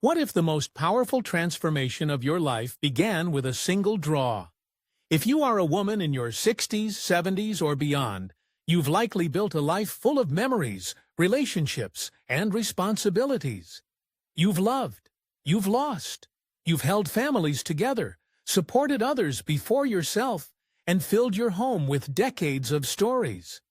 What if the most powerful transformation of your life began with a single draw? If you are a woman in your 60s, 70s, or beyond, you've likely built a life full of memories, relationships, and responsibilities. You've loved, you've lost, you've held families together, supported others before yourself, and filled your home with decades of stories.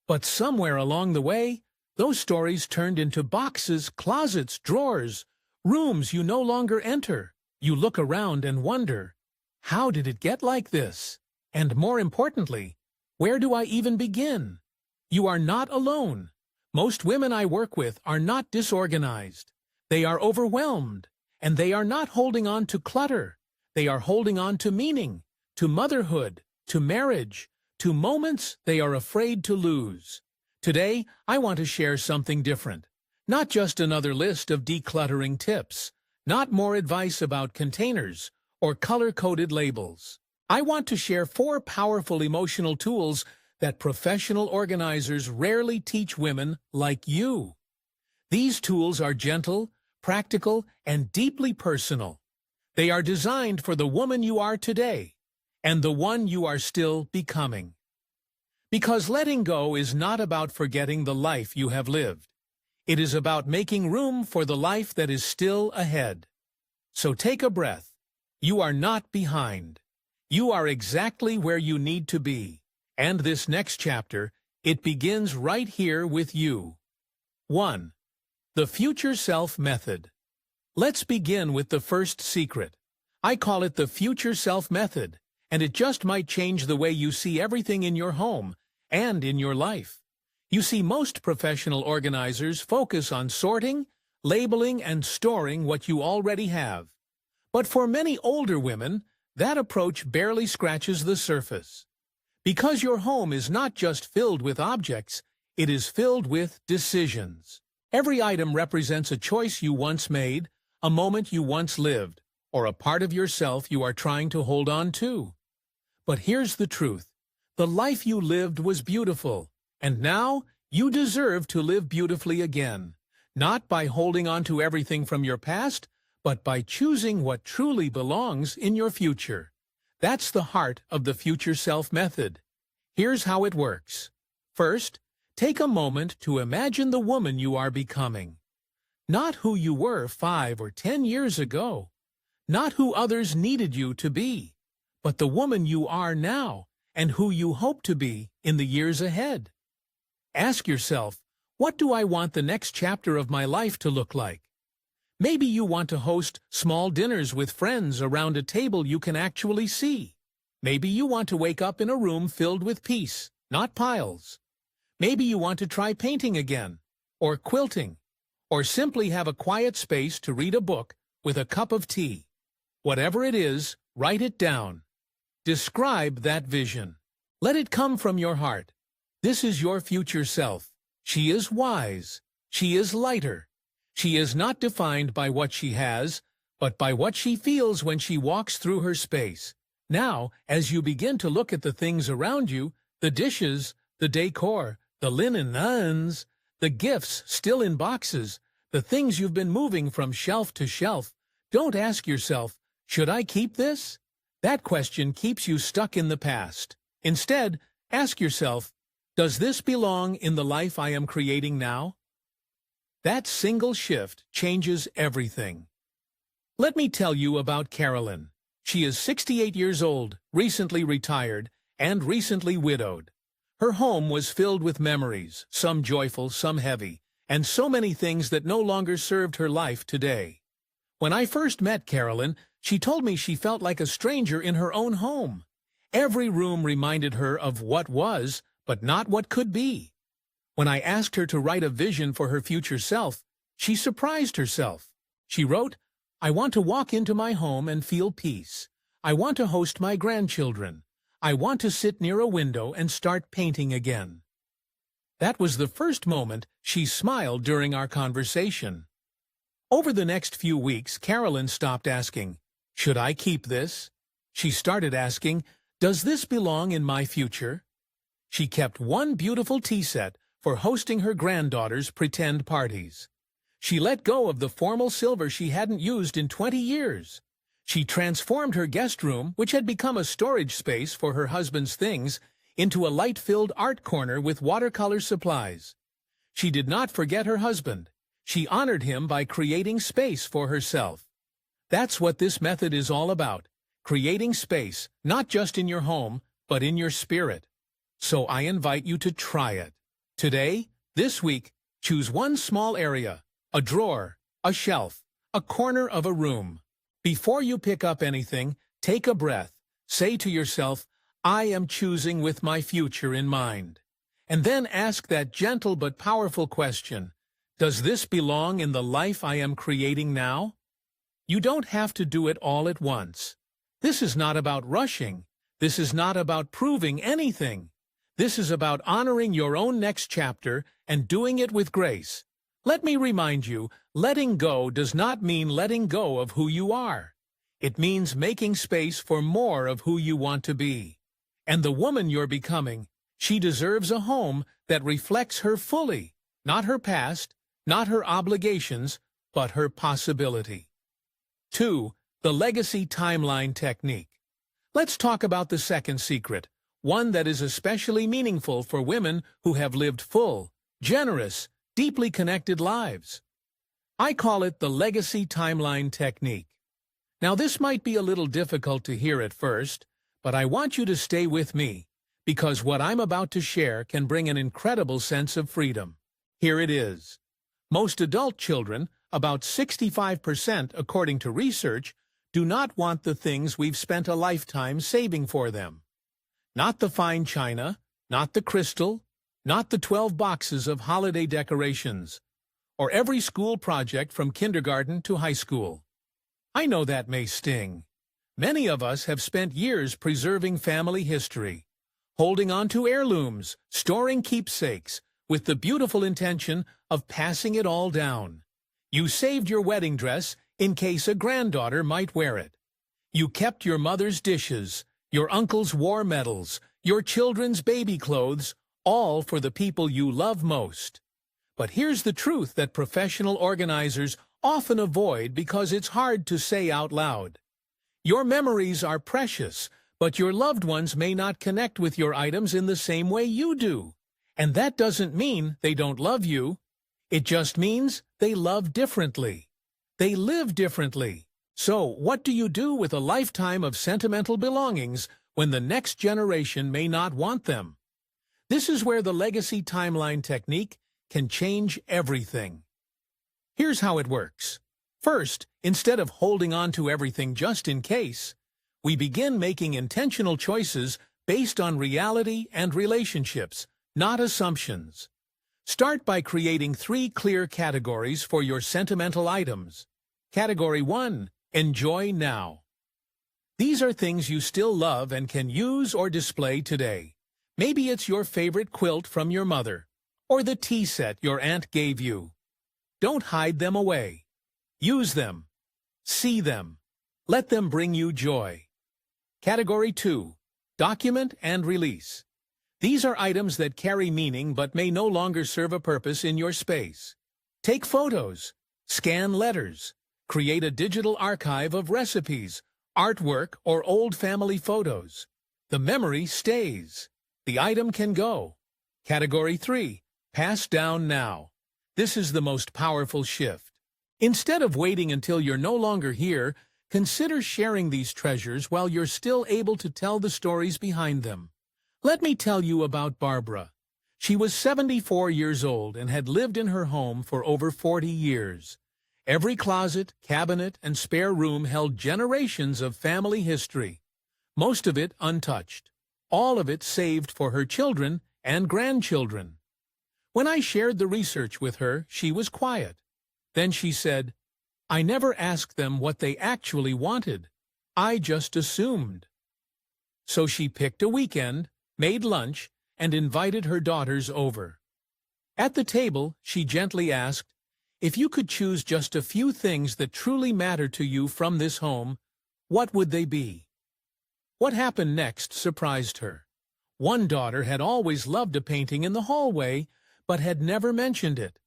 But somewhere along the way, those stories turned into boxes, closets, drawers, rooms you no longer enter. You look around and wonder, how did it get like this? And more importantly, where do I even begin? You are not alone. Most women I work with are not disorganized. They are overwhelmed, and they are not holding on to clutter. They are holding on to meaning, to motherhood, to marriage, to moments they are afraid to lose. Today, I want to share something different. Not just another list of decluttering tips, not more advice about containers or color-coded labels. I want to share 4 powerful emotional tools that professional organizers rarely teach women like you. These tools are gentle, practical, and deeply personal. They are designed for the woman you are today and the one you are still becoming. Because letting go is not about forgetting the life you have lived. It is about making room for the life that is still ahead. So take a breath. You are not behind. You are exactly where you need to be. And this next chapter, it begins right here with you. 1. The Future Self Method. Let's begin with the first secret. I call it the Future Self Method, and it just might change the way you see everything in your home and in your life. You see, most professional organizers focus on sorting, labeling, and storing what you already have. But for many older women, that approach barely scratches the surface. Because your home is not just filled with objects, it is filled with decisions. Every item represents a choice you once made, a moment you once lived, or a part of yourself you are trying to hold on to. But here's the truth. The life you lived was beautiful. And now, you deserve to live beautifully again, not by holding on to everything from your past, but by choosing what truly belongs in your future. That's the heart of the Future Self Method. Here's how it works. First, take a moment to imagine the woman you are becoming. Not who you were 5 or 10 years ago, not who others needed you to be, but the woman you are now and who you hope to be in the years ahead. Ask yourself, what do I want the next chapter of my life to look like? Maybe you want to host small dinners with friends around a table you can actually see. Maybe you want to wake up in a room filled with peace, not piles. Maybe you want to try painting again, or quilting, or simply have a quiet space to read a book with a cup of tea. Whatever it is, write it down. Describe that vision. Let it come from your heart. This is your future self. She is wise. She is lighter. She is not defined by what she has, but by what she feels when she walks through her space. Now, as you begin to look at the things around you, the dishes, the decor, the linens, the gifts still in boxes, the things you've been moving from shelf to shelf, don't ask yourself, should I keep this? That question keeps you stuck in the past. Instead, ask yourself, does this belong in the life I am creating now? That single shift changes everything. Let me tell you about Carolyn. She is 68 years old, recently retired, and recently widowed. Her home was filled with memories, some joyful, some heavy, and so many things that no longer served her life today. When I first met Carolyn, she told me she felt like a stranger in her own home. Every room reminded her of what was, but not what could be. When I asked her to write a vision for her future self, she surprised herself. She wrote, "I want to walk into my home and feel peace. I want to host my grandchildren. I want to sit near a window and start painting again." That was the first moment she smiled during our conversation. Over the next few weeks, Carolyn stopped asking, "Should I keep this?" She started asking, "Does this belong in my future?" She kept one beautiful tea set for hosting her granddaughter's pretend parties. She let go of the formal silver she hadn't used in 20 years. She transformed her guest room, which had become a storage space for her husband's things, into a light-filled art corner with watercolor supplies. She did not forget her husband. She honored him by creating space for herself. That's what this method is all about, creating space, not just in your home, but in your spirit. So I invite you to try it. Today, this week, choose one small area, a drawer, a shelf, a corner of a room. Before you pick up anything, take a breath. Say to yourself, I am choosing with my future in mind. And then ask that gentle but powerful question, does this belong in the life I am creating now? You don't have to do it all at once. This is not about rushing. This is not about proving anything. This is about honoring your own next chapter and doing it with grace. Let me remind you, letting go does not mean letting go of who you are. It means making space for more of who you want to be. And the woman you're becoming, she deserves a home that reflects her fully, not her past, not her obligations, but her possibility. 2. The legacy timeline technique. Let's talk about the second secret, one that is especially meaningful for women who have lived full, generous, deeply connected lives. I call it the legacy timeline technique. Now, this might be a little difficult to hear at first, but I want you to stay with me, because what I'm about to share can bring an incredible sense of freedom. Here it is. Most adult children, about 65% according to research, do not want the things we've spent a lifetime saving for them. Not the fine china, not the crystal, not the 12 boxes of holiday decorations, or every school project from kindergarten to high school. I know that may sting. Many of us have spent years preserving family history, holding on to heirlooms, storing keepsakes, with the beautiful intention of passing it all down. You saved your wedding dress in case a granddaughter might wear it. You kept your mother's dishes, your uncle's war medals, your children's baby clothes, all for the people you love most. But here's the truth that professional organizers often avoid because it's hard to say out loud. Your memories are precious, but your loved ones may not connect with your items in the same way you do. And that doesn't mean they don't love you. It just means they love differently. They live differently. So, what do you do with a lifetime of sentimental belongings when the next generation may not want them? This is where the legacy timeline technique can change everything. Here's how it works. First, instead of holding on to everything just in case, we begin making intentional choices based on reality and relationships, not assumptions. Start by creating 3 clear categories for your sentimental items. Category 1. Enjoy now. These are things you still love and can use or display today. Maybe it's your favorite quilt from your mother, or the tea set your aunt gave you. Don't hide them away. Use them. See them. Let them bring you joy. Category 2. Document and release. These are items that carry meaning but may no longer serve a purpose in your space. Take photos. Scan letters. Create a digital archive of recipes, artwork, or old family photos. The memory stays. The item can go. Category 3. Pass down now. This is the most powerful shift. Instead of waiting until you're no longer here, consider sharing these treasures while you're still able to tell the stories behind them. Let me tell you about Barbara. She was 74 years old and had lived in her home for over 40 years. Every closet, cabinet, and spare room held generations of family history, most of it untouched, all of it saved for her children and grandchildren. When I shared the research with her, she was quiet. Then she said, "I never asked them what they actually wanted. I just assumed." So she picked a weekend, made lunch, and invited her daughters over. At the table, she gently asked, "If you could choose just a few things that truly matter to you from this home, what would they be?" What happened next surprised her. One daughter had always loved a painting in the hallway, but had never mentioned it.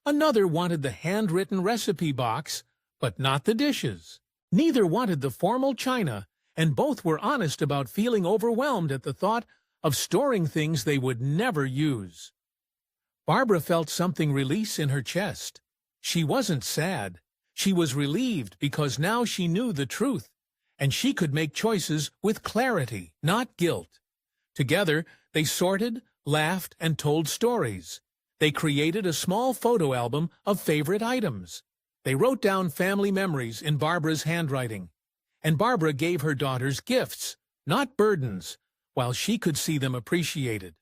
Another wanted the handwritten recipe box, but not the dishes. Neither wanted the formal china, and both were honest about feeling overwhelmed at the thought of storing things they would never use. Barbara felt something release in her chest. She wasn't sad. She was relieved because now she knew the truth, and she could make choices with clarity, not guilt. Together, they sorted, laughed, and told stories. They created a small photo album of favorite items. They wrote down family memories in Barbara's handwriting. And Barbara gave her daughters gifts, not burdens, while she could see them appreciated.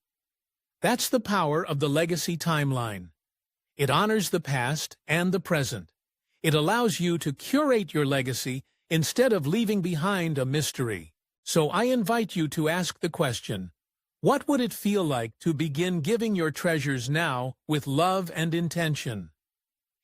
That's the power of the legacy timeline. It honors the past and the present. It allows you to curate your legacy instead of leaving behind a mystery. So I invite you to ask the question, what would it feel like to begin giving your treasures now with love and intention?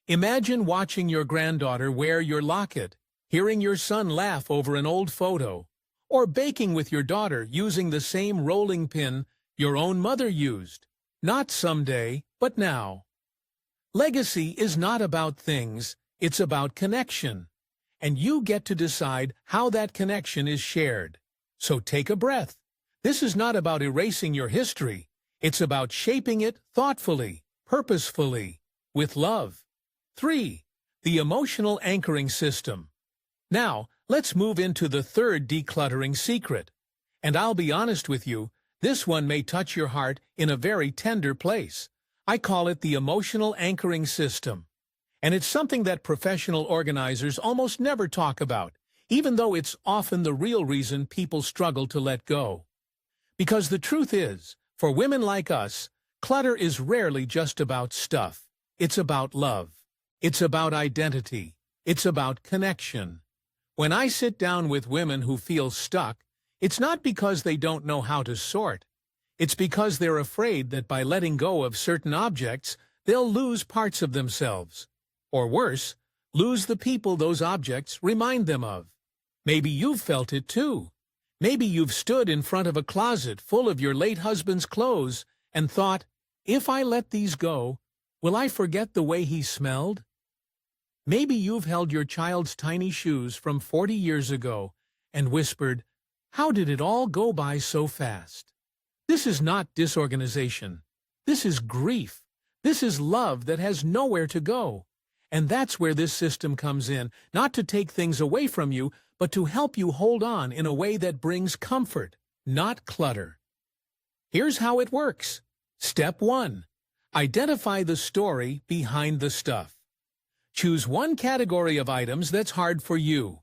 Imagine watching your granddaughter wear your locket, hearing your son laugh over an old photo, or baking with your daughter using the same rolling pin your own mother used. Not someday, but now. Legacy is not about things, it's about connection. And you get to decide how that connection is shared. So take a breath. This is not about erasing your history. It's about shaping it thoughtfully, purposefully, with love. 3. The emotional anchoring system. Now, let's move into the third decluttering secret. And I'll be honest with you, this one may touch your heart in a very tender place. I call it the emotional anchoring system. And it's something that professional organizers almost never talk about, even though it's often the real reason people struggle to let go. Because the truth is, for women like us, clutter is rarely just about stuff. It's about love. It's about identity. It's about connection. When I sit down with women who feel stuck, it's not because they don't know how to sort. It's because they're afraid that by letting go of certain objects, they'll lose parts of themselves. Or worse, lose the people those objects remind them of. Maybe you've felt it too. Maybe you've stood in front of a closet full of your late husband's clothes and thought, if I let these go, will I forget the way he smelled? Maybe you've held your child's tiny shoes from 40 years ago and whispered, how did it all go by so fast? This is not disorganization. This is grief. This is love that has nowhere to go. And that's where this system comes in, not to take things away from you, but to help you hold on in a way that brings comfort, not clutter. Here's how it works. Step 1. Identify the story behind the stuff. Choose one category of items that's hard for you.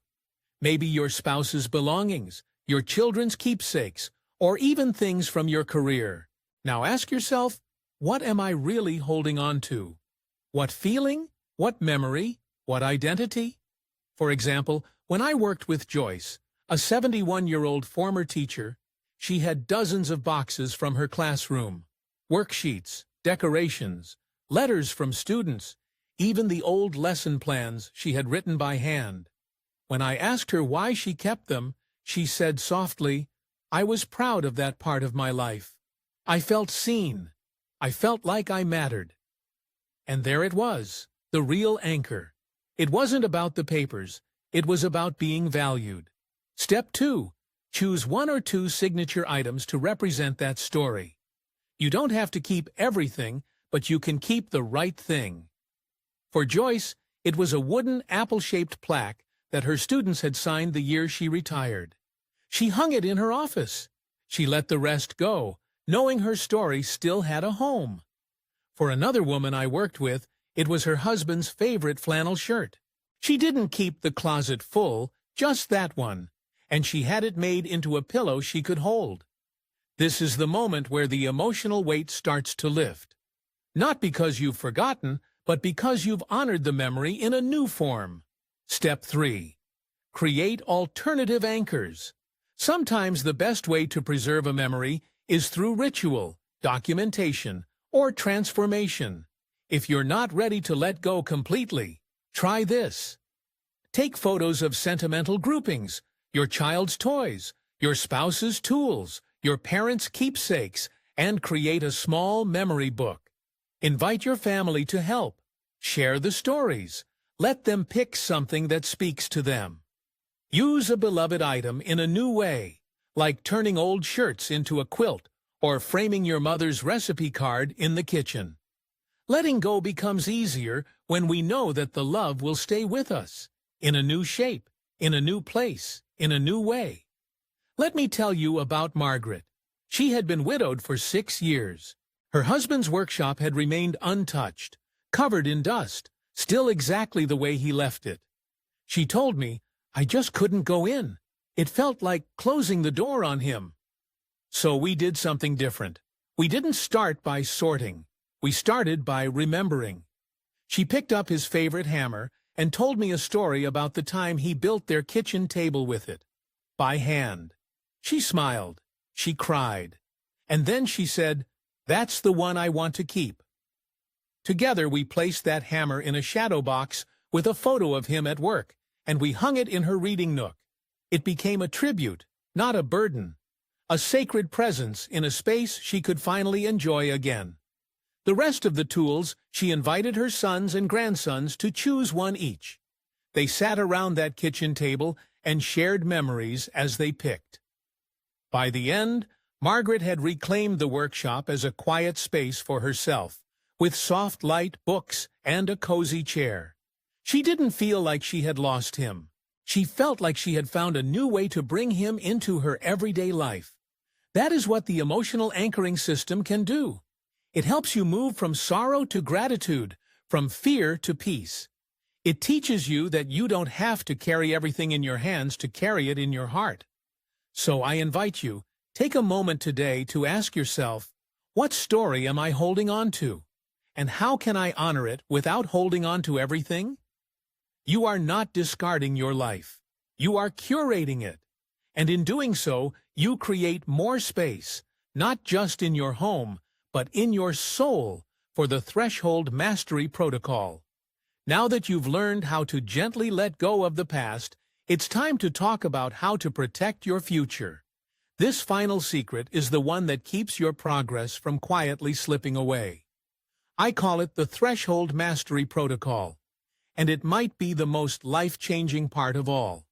Maybe your spouse's belongings, your children's keepsakes, or even things from your career. Now ask yourself, what am I really holding on to? What feeling? What memory? What identity? For example, when I worked with Joyce, a 71-year-old former teacher, she had dozens of boxes from her classroom, worksheets, decorations, letters from students, even the old lesson plans she had written by hand. When I asked her why she kept them, she said softly, I was proud of that part of my life. I felt seen. I felt like I mattered. And there it was, the real anchor. It wasn't about the papers. It was about being valued. Step 2. Choose 1 or 2 signature items to represent that story. You don't have to keep everything, but you can keep the right thing. For Joyce, it was a wooden apple-shaped plaque that her students had signed the year she retired. She hung it in her office. She let the rest go, knowing her story still had a home. For another woman I worked with, it was her husband's favorite flannel shirt. She didn't keep the closet full, just that one, and she had it made into a pillow she could hold. This is the moment where the emotional weight starts to lift. Not because you've forgotten, but because you've honored the memory in a new form. Step 3. Create alternative anchors. Sometimes the best way to preserve a memory is through ritual, documentation, or transformation. If you're not ready to let go completely, try this. Take photos of sentimental groupings, your child's toys, your spouse's tools, your parents' keepsakes, and create a small memory book. Invite your family to help. Share the stories. Let them pick something that speaks to them. Use a beloved item in a new way, like turning old shirts into a quilt or framing your mother's recipe card in the kitchen. Letting go becomes easier when we know that the love will stay with us, in a new shape, in a new place, in a new way. Let me tell you about Margaret. She had been widowed for 6 years. Her husband's workshop had remained untouched, covered in dust, still exactly the way he left it. She told me, "I just couldn't go in. It felt like closing the door on him." So we did something different. We didn't start by sorting. We started by remembering. She picked up his favorite hammer and told me a story about the time he built their kitchen table with it, by hand. She smiled. She cried. And then she said, "That's the one I want to keep." Together we placed that hammer in a shadow box with a photo of him at work, and we hung it in her reading nook. It became a tribute, not a burden, a sacred presence in a space she could finally enjoy again. The rest of the tools, she invited her sons and grandsons to choose one each. They sat around that kitchen table and shared memories as they picked. By the end, Margaret had reclaimed the workshop as a quiet space for herself, with soft light, books, and a cozy chair. She didn't feel like she had lost him. She felt like she had found a new way to bring him into her everyday life. That is what the emotional anchoring system can do. It helps you move from sorrow to gratitude, from fear to peace. It teaches you that you don't have to carry everything in your hands to carry it in your heart. So I invite you, take a moment today to ask yourself, what story am I holding on to? And how can I honor it without holding on to everything? You are not discarding your life. You are curating it. And in doing so, you create more space, not just in your home, but in your soul, for the Threshold Mastery Protocol. Now that you've learned how to gently let go of the past, it's time to talk about how to protect your future. This final secret is the one that keeps your progress from quietly slipping away. I call it the Threshold Mastery Protocol, and it might be the most life-changing part of all.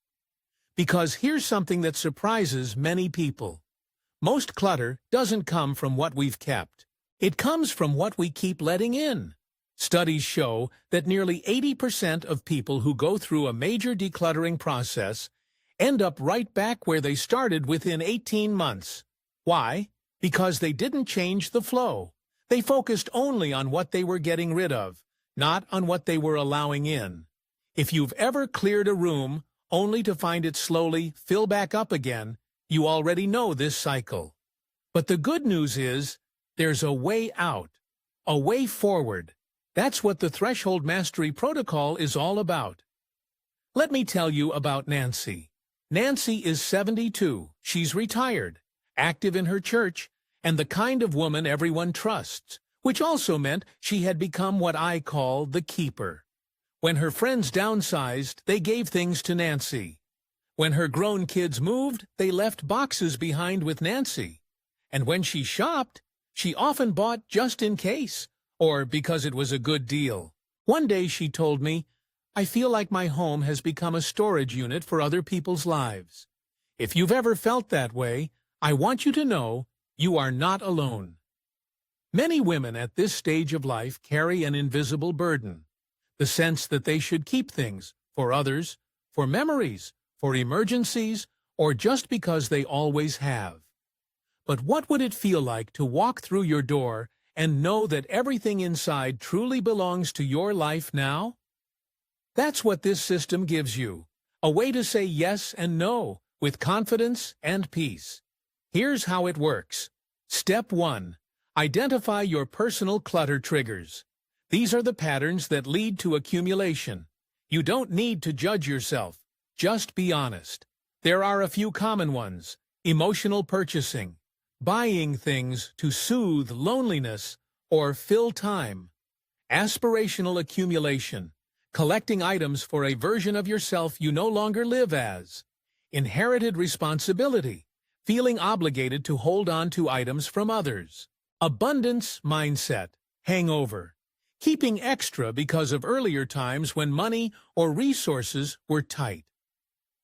Because here's something that surprises many people. Most clutter doesn't come from what we've kept. It comes from what we keep letting in. Studies show that nearly 80% of people who go through a major decluttering process end up right back where they started within 18 months. Why? Because they didn't change the flow. They focused only on what they were getting rid of, not on what they were allowing in. If you've ever cleared a room only to find it slowly fill back up again, you already know this cycle. But the good news is, there's a way out, a way forward. That's what the Threshold Mastery Protocol is all about. Let me tell you about Nancy. Nancy is 72. She's retired, active in her church, and the kind of woman everyone trusts, which also meant she had become what I call the keeper. When her friends downsized, they gave things to Nancy. When her grown kids moved, they left boxes behind with Nancy. And when she shopped, she often bought just in case, or because it was a good deal. One day she told me, "I feel like my home has become a storage unit for other people's lives." If you've ever felt that way, I want you to know you are not alone. Many women at this stage of life carry an invisible burden, the sense that they should keep things for others, for memories, for emergencies, or just because they always have. But what would it feel like to walk through your door and know that everything inside truly belongs to your life now? That's what this system gives you, a way to say yes and no with confidence and peace. Here's how it works. Step 1. Identify your personal clutter triggers. These are the patterns that lead to accumulation. You don't need to judge yourself. Just be honest. There are a few common ones: emotional purchasing, buying things to soothe loneliness or fill time, aspirational accumulation, collecting items for a version of yourself you no longer live as, inherited responsibility, feeling obligated to hold on to items from others, abundance mindset, hangover, keeping extra because of earlier times when money or resources were tight.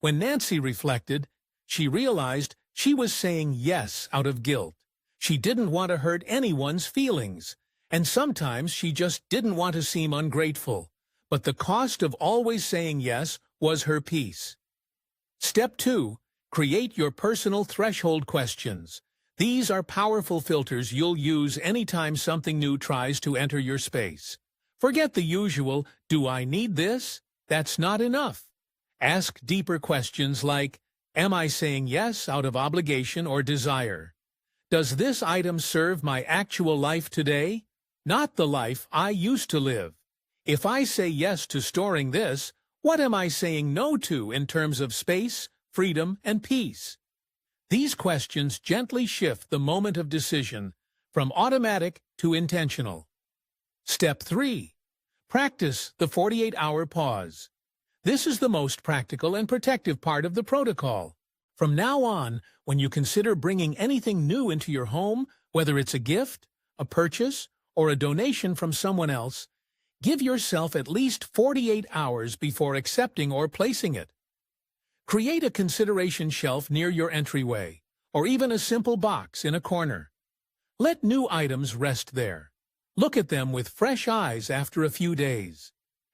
When Nancy reflected, she realized she was saying yes out of guilt. She didn't want to hurt anyone's feelings, and sometimes she just didn't want to seem ungrateful. But the cost of always saying yes was her peace. Step 2. Create your personal threshold questions. These are powerful filters you'll use anytime something new tries to enter your space. Forget the usual, "Do I need this?" That's not enough. Ask deeper questions like, am I saying yes out of obligation or desire? Does this item serve my actual life today? Not the life I used to live. If I say yes to storing this, what am I saying no to in terms of space, freedom, and peace? These questions gently shift the moment of decision from automatic to intentional. Step 3. Practice the 48-hour pause. This is the most practical and protective part of the protocol. From now on, when you consider bringing anything new into your home, whether it's a gift, a purchase, or a donation from someone else, give yourself at least 48 hours before accepting or placing it. Create a consideration shelf near your entryway, or even a simple box in a corner. Let new items rest there. Look at them with fresh eyes after a few days.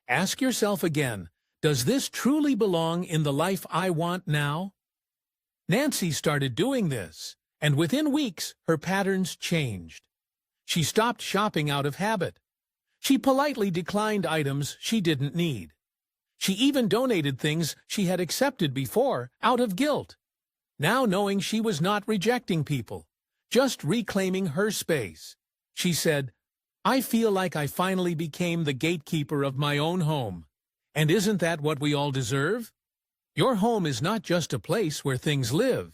Ask yourself again, does this truly belong in the life I want now? Nancy started doing this, and within weeks her patterns changed. She stopped shopping out of habit. She politely declined items she didn't need. She even donated things she had accepted before out of guilt. Now, knowing she was not rejecting people, just reclaiming her space, she said, I feel like I finally became the gatekeeper of my own home. And isn't that what we all deserve? Your home is not just a place where things live.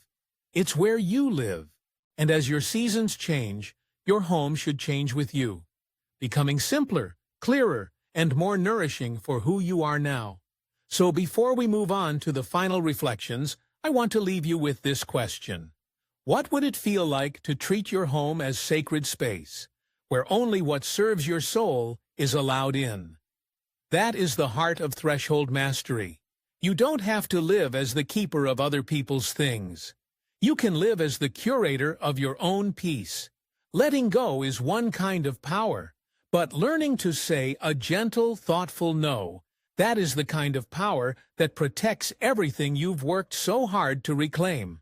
It's where you live. And as your seasons change, your home should change with you, becoming simpler, clearer, and more nourishing for who you are now. So before we move on to the final reflections, I want to leave you with this question. What would it feel like to treat your home as sacred space, where only what serves your soul is allowed in? That is the heart of threshold mastery. You don't have to live as the keeper of other people's things. You can live as the curator of your own peace. Letting go is one kind of power, but learning to say a gentle, thoughtful no, that is the kind of power that protects everything you've worked so hard to reclaim.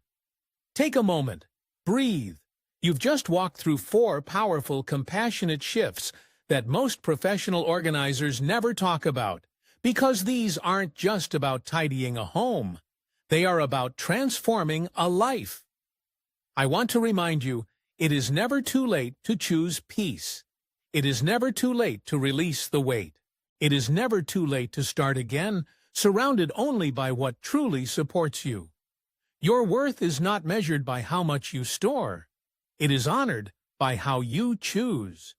Take a moment. Breathe. You've just walked through 4 powerful, compassionate shifts that most professional organizers never talk about, because these aren't just about tidying a home. They are about transforming a life. I want to remind you, it is never too late to choose peace. It is never too late to release the weight. It is never too late to start again, surrounded only by what truly supports you. Your worth is not measured by how much you store. It is honored by how you choose.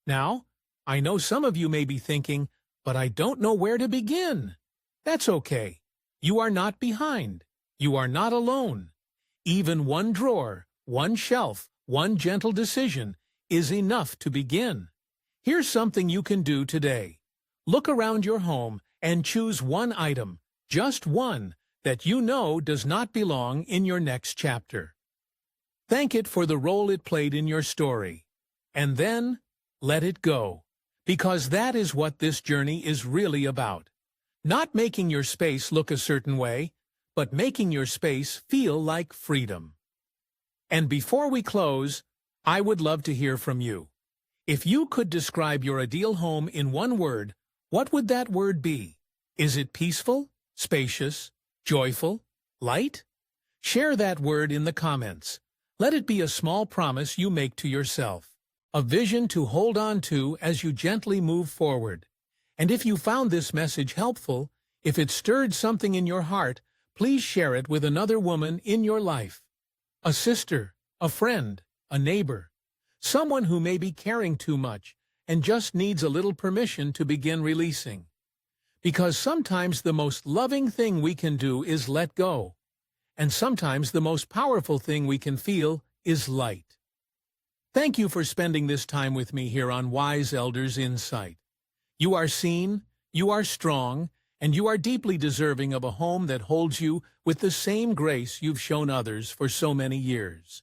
Now, I know some of you may be thinking, but I don't know where to begin. That's okay. You are not behind. You are not alone. Even one drawer, one shelf, one gentle decision is enough to begin. Here's something you can do today. Look around your home and choose one item, just one, that you know does not belong in your next chapter. Thank it for the role it played in your story. And then, let it go. Because that is what this journey is really about. Not making your space look a certain way, but making your space feel like freedom. And before we close, I would love to hear from you. If you could describe your ideal home in one word, what would that word be? Is it peaceful, spacious, joyful, light? Share that word in the comments. Let it be a small promise you make to yourself, a vision to hold on to as you gently move forward. And if you found this message helpful, if it stirred something in your heart, please share it with another woman in your life. A sister, a friend, a neighbor, someone who may be carrying too much and just needs a little permission to begin releasing. Because sometimes the most loving thing we can do is let go, and sometimes the most powerful thing we can feel is light. Thank you for spending this time with me here on Wise Elders Insight. You are seen, you are strong, and you are deeply deserving of a home that holds you with the same grace you've shown others for so many years.